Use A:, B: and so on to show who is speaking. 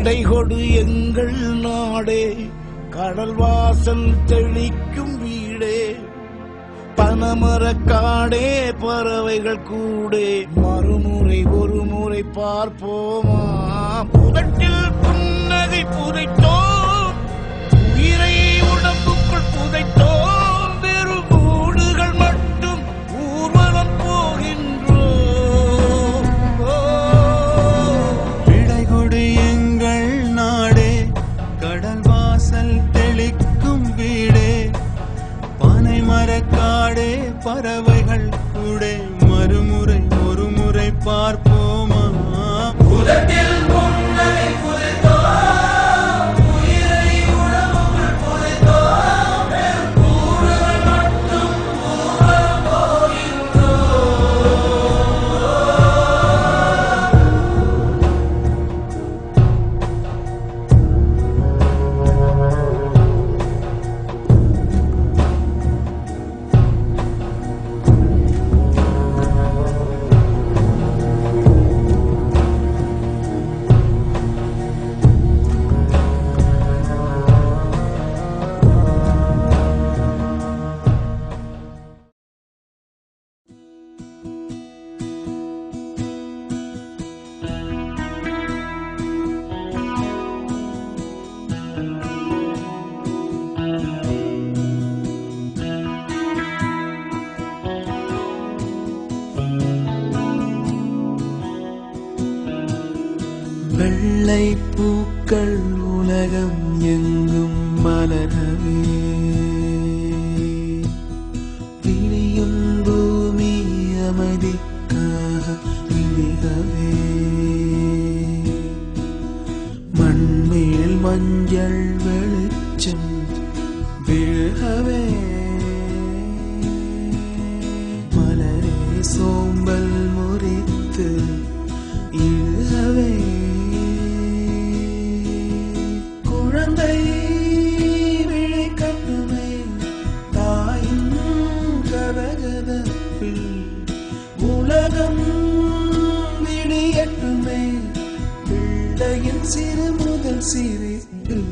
A: விடை கொடு எங்கள் நாடே, கடல் வாசல் தெளிக்கும் வீடே, பனமரக்காடே பறவைகள் கூடே, மறுமுறை ஒரு முறை பார்ப்போமா? புதட்டில் புன்னகை புதைத்தோம், உயிரை உடம்புக்குள் புதைத்தோம், வெறும் கூடுகள் மட்டும் ஊர்வலம் போகின்றோம்.
B: விடை கொடு எங்கள் நாடே, கடல் வாசல் தெளிக்கும் வீடே, பனை மரக்காடே பறவைகள் கூடே, மறுமுறை ஒரு முறை பார்ப்போமா?
C: புதட்டில் புன்னகை புதைத்தோம், உயிரை உடம்புக்குள் புதைத்தோம், வெறும் கூடுகள் மட்டும் ஊர்வலம் போகின்றோம்.
B: வெள்ளை பூக்கள் உலகம் எங்கும் மலரவே, விழியும் பூமி அமைதிக்காக விழிகவே, மண்மேல் மஞ்சள் வெளிச்சம் விழுகவே, மலரே சோம்பல் முறித்து இழுகவே, குழந்தை விழி கட்டுமே தாயின் கதகதப்பில், உலகம் விடியட்டுமே பிள்ளையின் சிறு முதல் சிரிப்பில்.